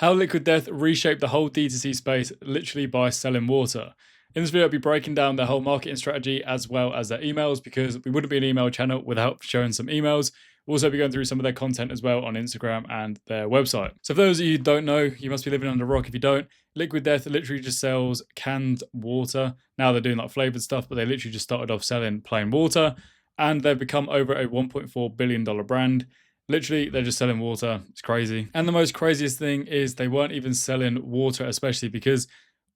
How Liquid Death reshaped the whole D2C space literally by selling water. In this video, I'll be breaking down their whole marketing strategy as well as their emails, because we wouldn't be an email channel without showing some emails. We'll also be going through some of their content as well on Instagram and their website. So for those of you who don't know, you must be living under a rock if you don't. Liquid Death literally just sells canned water. Now they're doing like flavored stuff, but they literally just started off selling plain water, and they've become over a $1.4 billion brand. Literally, they're just selling water. It's crazy. And the most craziest thing is they weren't even selling water, especially because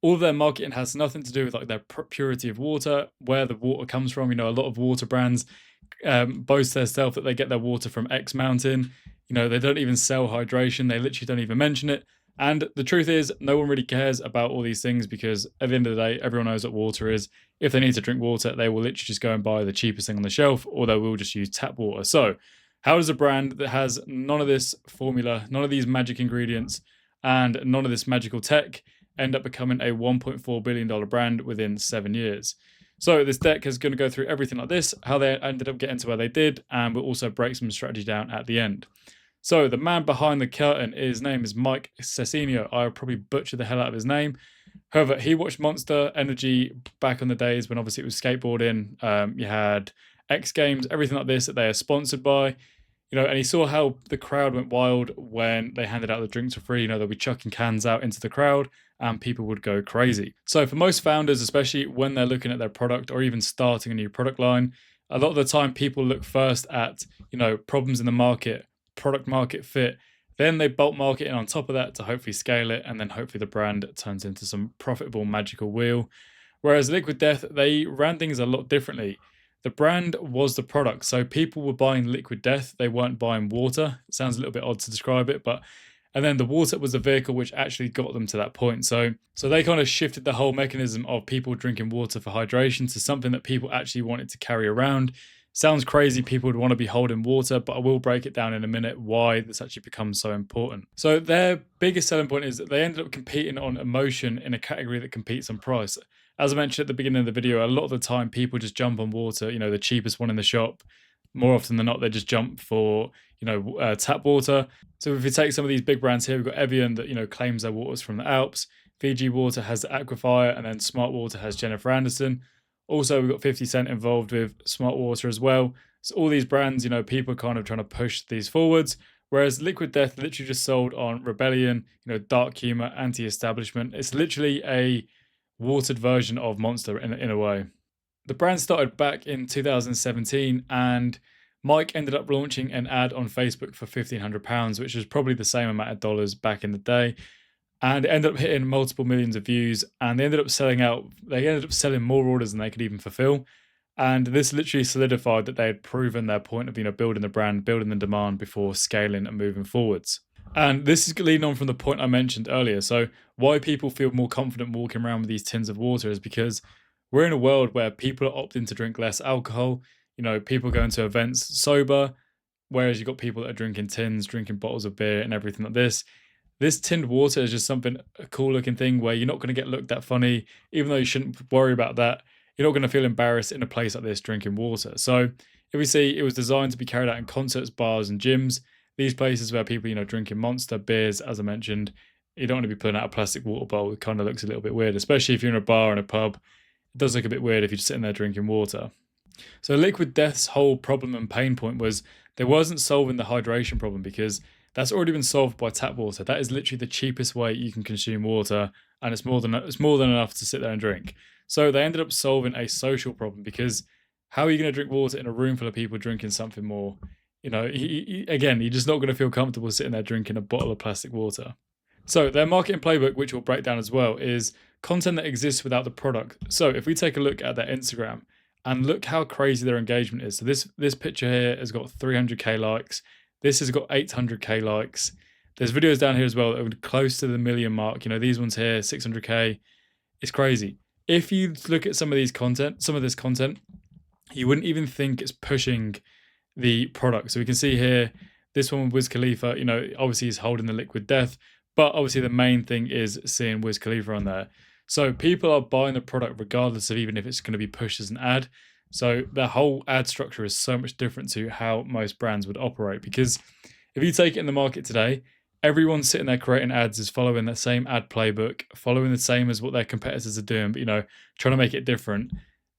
all of their marketing has nothing to do with like their purity of water, where the water comes from. You know, a lot of water brands boast themselves that they get their water from X mountain. You know, they don't even sell hydration. They literally don't even mention it. And the truth is, no one really cares about all these things, because at the end of the day, everyone knows what water is. If they need to drink water, they will literally just go and buy the cheapest thing on the shelf, or they will just use tap water. So how does a brand that has none of this formula, none of these magic ingredients, and none of this magical tech end up becoming a $1.4 billion brand within 7 years? So this deck is going to go through everything like this, how they ended up getting to where they did, and we'll also break some strategy down at the end. So the man behind the curtain, his name is Mike Cecchino. I probably butchered the hell out of his name. However, he watched Monster Energy back on the days when obviously it was skateboarding. You had X Games, everything like this that they are sponsored by. You know, and he saw how the crowd went wild when they handed out the drinks for free. You know, they'll be chucking cans out into the crowd and people would go crazy. So for most founders, especially when they're looking at their product or even starting a new product line, a lot of the time people look first at, you know, problems in the market, product market fit. Then they bulk market in on top of that to hopefully scale it, and then hopefully the brand turns into some profitable magical wheel. Whereas Liquid Death, they ran things a lot differently. The brand was the product. So people were buying Liquid Death. They weren't buying water. It sounds a little bit odd to describe it, but and then the water was the vehicle which actually got them to that point. So they kind of shifted the whole mechanism of people drinking water for hydration to something that people actually wanted to carry around. Sounds crazy, people would want to be holding water, but I will break it down in a minute why this actually becomes so important. So their biggest selling point is that they ended up competing on emotion in a category that competes on price. As I mentioned at the beginning of the video, a lot of the time people just jump on water, you know, the cheapest one in the shop. More often than not, they just jump for, you know, tap water. So if you take some of these big brands here, we've got Evian that, you know, claims their water's from the Alps. Fiji Water has Aquifer, and then Smart Water has Jennifer Anderson. Also, we've got 50 Cent involved with Smart Water as well. So all these brands, you know, people are kind of trying to push these forwards. Whereas Liquid Death literally just sold on rebellion, you know, dark humor, anti-establishment. It's literally a watered version of Monster in a way. The brand started back in 2017, and Mike ended up launching an ad on Facebook for £1,500, which was probably the same amount of dollars back in the day. And it ended up hitting multiple millions of views, and they ended up selling out. They ended up selling more orders than they could even fulfill. And this literally solidified that they had proven their point of, you know, building the brand, building the demand before scaling and moving forwards. And this is leading on from the point I mentioned earlier. So why people feel more confident walking around with these tins of water is because we're in a world where people are opting to drink less alcohol. You know, people going to events sober, whereas you've got people that are drinking tins, drinking bottles of beer and everything like this. This tinned water is just something, a cool looking thing where you're not going to get looked at funny, even though you shouldn't worry about that. You're not going to feel embarrassed in a place like this drinking water. So if we see, it was designed to be carried out in concerts, bars and gyms. These places where people, you know, drinking Monster, beers, as I mentioned, you don't want to be pulling out a plastic water bowl. It kind of looks a little bit weird, especially if you're in a bar and a pub. It does look a bit weird if you're just sitting there drinking water. So Liquid Death's whole problem and pain point was they wasn't solving the hydration problem, because that's already been solved by tap water. That is literally the cheapest way you can consume water, and it's more than enough to sit there and drink. So they ended up solving a social problem, because how are you going to drink water in a room full of people drinking something more? You know, again, you're just not going to feel comfortable sitting there drinking a bottle of plastic water. So their marketing playbook, which we'll break down as well, is content that exists without the product. So if we take a look at their Instagram and look how crazy their engagement is. So this picture here has got 300k likes. This has got 800k likes. There's videos down here as well that are close to the million mark. You know, these ones here, 600k. It's crazy. If you look at some of this content, you wouldn't even think it's pushing the product. So we can see here, this one with Wiz Khalifa, you know, obviously he's holding the Liquid Death, but obviously the main thing is seeing Wiz Khalifa on there. So people are buying the product regardless of even if it's going to be pushed as an ad. So the whole ad structure is so much different to how most brands would operate, because if you take it in the market today, everyone sitting there creating ads is following the same ad playbook, following the same as what their competitors are doing, but trying to make it different.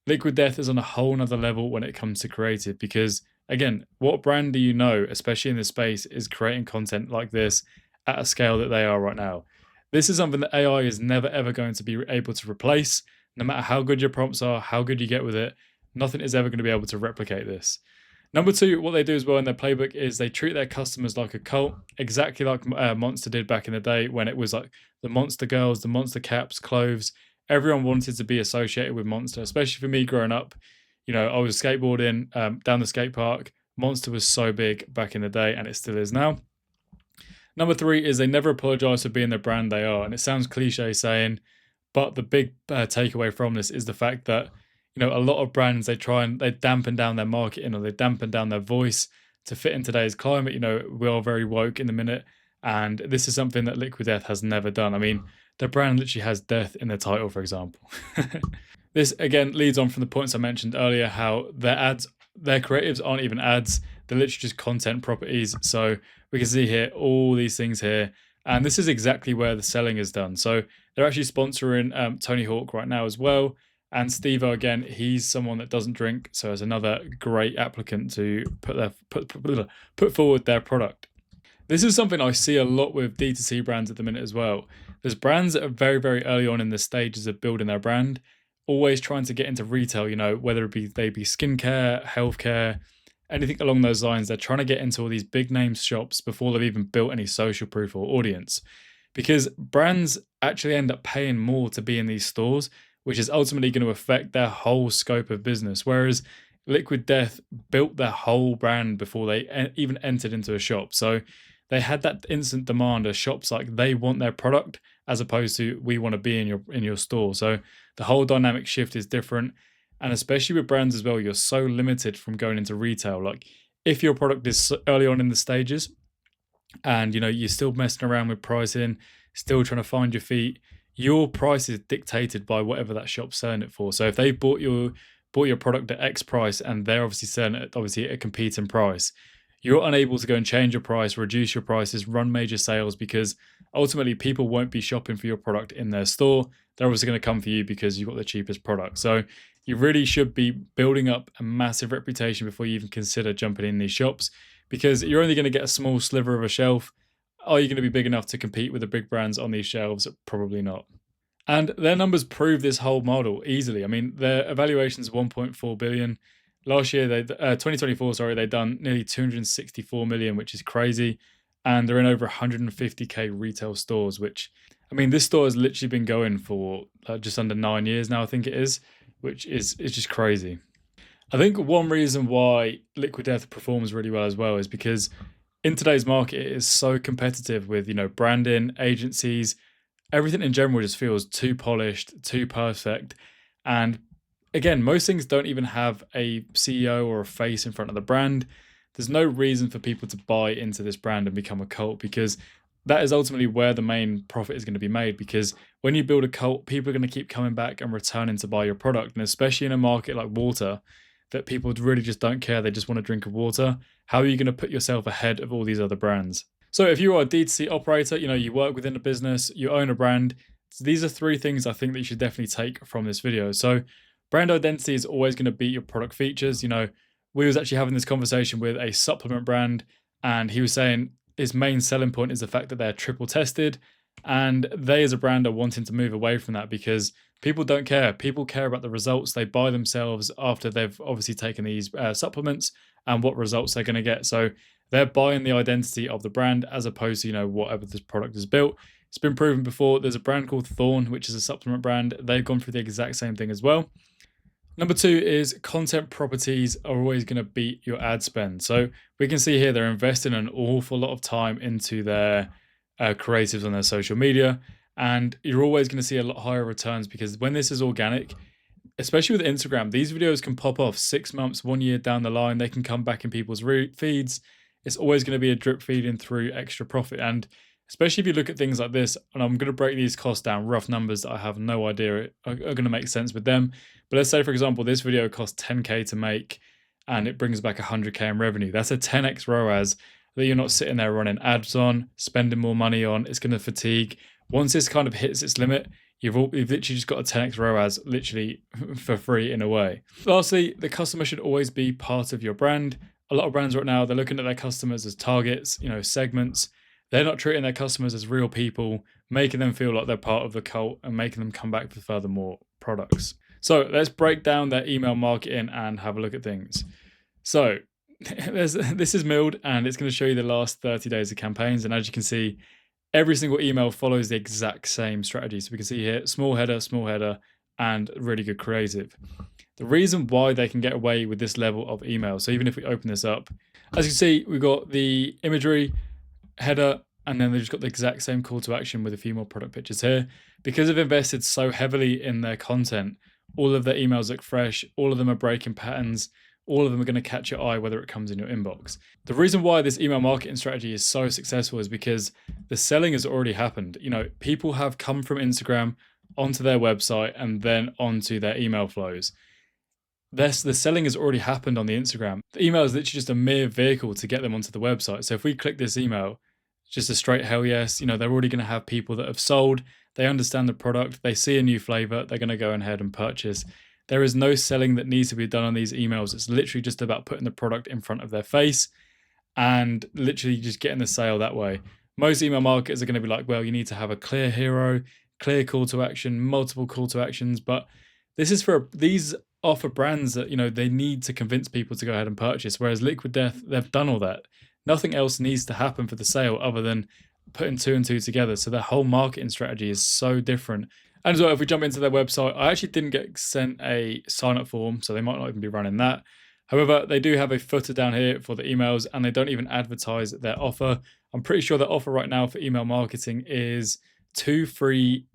Liquid Death is on a whole nother level when it comes to creative because, again, what brand do you know, especially in this space, is creating content like this at a scale that they are right now? This is something that AI is never ever going to be able to replace. No matter how good your prompts are, how good you get with it, nothing is ever going to be able to replicate this. Number two, what they do as well in their playbook is they treat their customers like a cult, exactly like Monster did back in the day when it was like the Monster girls, the Monster caps, clothes. Everyone wanted to be associated with Monster, especially for me growing up. I was skateboarding down the skate park. Monster was so big back in the day, and it still is now. Number three is they never apologize for being the brand they are. And it sounds cliche saying, but the big takeaway from this is the fact that a lot of brands, they dampen down their marketing or they dampen down their voice to fit in today's climate. We are very woke in the minute, and this is something that Liquid Death has never done. I mean, the brand literally has death in the title, for example. This again leads on from the points I mentioned earlier, how their creatives aren't even ads, they're literally just content properties. So we can see here all these things here, and this is exactly where the selling is done. So they're actually sponsoring Tony Hawk right now as well. And Steve-O, again, he's someone that doesn't drink, so it's another great applicant to put forward their product. This is something I see a lot with D2C brands at the minute as well. There's brands that are very, very early on in the stages of building their brand, always trying to get into retail, whether they be skincare, healthcare, anything along those lines. They're trying to get into all these big name shops before they've even built any social proof or audience. Because brands actually end up paying more to be in these stores, which is ultimately going to affect their whole scope of business. Whereas Liquid Death built their whole brand before they even entered into a shop. So they had that instant demand as shops, like they want their product as opposed to we want to be in your store. So the whole dynamic shift is different. And especially with brands as well, you're so limited from going into retail. Like if your product is early on in the stages and you're still messing around with pricing, still trying to find your feet, your price is dictated by whatever that shop's selling it for. So if they bought your product at X price and they're obviously selling it at a competing price, you're unable to go and change your price, reduce your prices, run major sales, because ultimately people won't be shopping for your product in their store. They're obviously going to come for you because you've got the cheapest product. So you really should be building up a massive reputation before you even consider jumping in these shops, because you're only going to get a small sliver of a shelf. Are you going to be big enough to compete with the big brands on these shelves? Probably not. And their numbers prove this whole model easily. I mean, their evaluation's 1.4 billion. Last year, 2024, they'd done nearly 264 million, which is crazy. And they're in over 150k retail stores, which, I mean, this store has literally been going for just under 9 years now, I think it is, which is just crazy. I think one reason why Liquid Death performs really well as well is because in today's market, it is so competitive with, branding, agencies, everything in general just feels too polished, too perfect. And again, most things don't even have a CEO or a face in front of the brand. There's no reason for people to buy into this brand and become a cult, because that is ultimately where the main profit is going to be made. Because when you build a cult, people are going to keep coming back and returning to buy your product. And especially in a market like water, that people really just don't care. They just want to drink of water. How are you going to put yourself ahead of all these other brands? So if you are a D2C operator, you work within a business, you own a brand, these are three things I think that you should definitely take from this video. So brand identity is always going to beat your product features. We was actually having this conversation with a supplement brand, and he was saying his main selling point is the fact that they're triple tested, and they as a brand are wanting to move away from that because people don't care. People care about the results they buy themselves after they've obviously taken these supplements and what results they're going to get. So they're buying the identity of the brand as opposed to, whatever this product is built. It's been proven before. There's a brand called Thorne, which is a supplement brand. They've gone through the exact same thing as well. Number two is content properties are always going to beat your ad spend. So we can see here they're investing an awful lot of time into their creatives on their social media. And you're always going to see a lot higher returns because when this is organic, especially with Instagram, these videos can pop off 6 months, 1 year down the line. They can come back in people's feeds. It's always going to be a drip feeding through extra profit. And especially if you look at things like this, and I'm going to break these costs down, rough numbers that I have no idea are going to make sense with them. But let's say, for example, this video costs 10k to make and it brings back 100k in revenue. That's a 10x ROAS. that you're not sitting there running ads on, spending more money on. It's going to fatigue. Once this kind of hits its limit, you've literally just got a 10x ROAS literally for free in a way. Lastly, the customer should always be part of your brand. A lot of brands right now, they're looking at their customers as targets, segments. They're not treating their customers as real people, making them feel like they're part of the cult and making them come back for further more products. So let's break down their email marketing and have a look at things. So this is Milled, and it's going to show you the last 30 days of campaigns. And as you can see, every single email follows the exact same strategy. So we can see here, small header, and really good creative. The reason why they can get away with this level of email, so even if we open this up, as you can see, we've got the imagery, header, and then they've just got the exact same call to action with a few more product pictures here. Because they've invested so heavily in their content, all of their emails look fresh, all of them are breaking patterns, all of them are going to catch your eye whether it comes in your inbox. The reason why this email marketing strategy is so successful is because the selling has already happened. People have come from Instagram onto their website and then onto their email flows. The selling has already happened on the Instagram. The email is literally just a mere vehicle to get them onto the website. So if we click this email, just a straight hell yes, they're already going to have people that have sold, they understand the product, they see a new flavor, they're going to go ahead and purchase. There is no selling that needs to be done on these emails. It's literally just about putting the product in front of their face and literally just getting the sale that way. Most email marketers are going to be like, well, you need to have a clear hero, clear call to action, multiple call to actions. But these are for brands that, they need to convince people to go ahead and purchase. Whereas Liquid Death, they've done all that. Nothing else needs to happen for the sale other than putting two and two together. So their whole marketing strategy is so different. And as well, if we jump into their website, I actually didn't get sent a sign-up form, so they might not even be running that. However, they do have a footer down here for the emails, and they don't even advertise their offer. I'm pretty sure their offer right now for email marketing is 2 free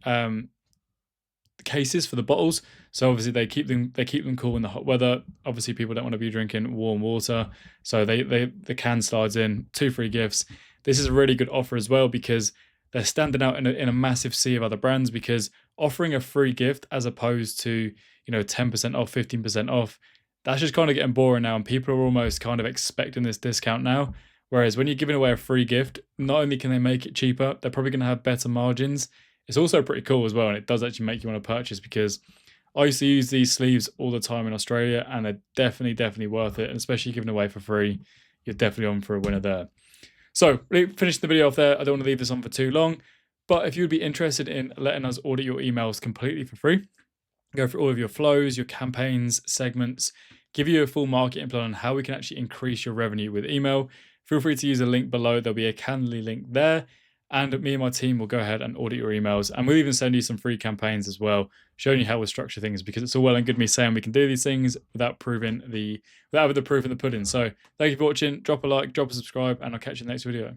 cases for the bottles. So obviously they keep them cool in the hot weather. Obviously people don't want to be drinking warm water, so the can slides in, 2 free gifts. This is a really good offer as well because they're standing out in a massive sea of other brands, because offering a free gift as opposed to 10% off, 15% off, that's just kind of getting boring now, and people are almost kind of expecting this discount now. Whereas when you're giving away a free gift, not only can they make it cheaper, they're probably going to have better margins. It's also pretty cool as well, and it does actually make you want to purchase, because I used to use these sleeves all the time in Australia, and they're definitely worth it. And especially giving away for free, you're definitely on for a winner there. So finishing the video off there, I don't want to leave this on for too long, but if you would be interested in letting us audit your emails completely for free, go through all of your flows, your campaigns, segments, give you a full marketing plan on how we can actually increase your revenue with email, feel free to use a link below. There'll be a Calendly link there. And me and my team will go ahead and audit your emails. And we'll even send you some free campaigns as well, showing you how we structure things, because it's all well and good me saying we can do these things without having the proof in the pudding. So thank you for watching. Drop a like, drop a subscribe, and I'll catch you in the next video.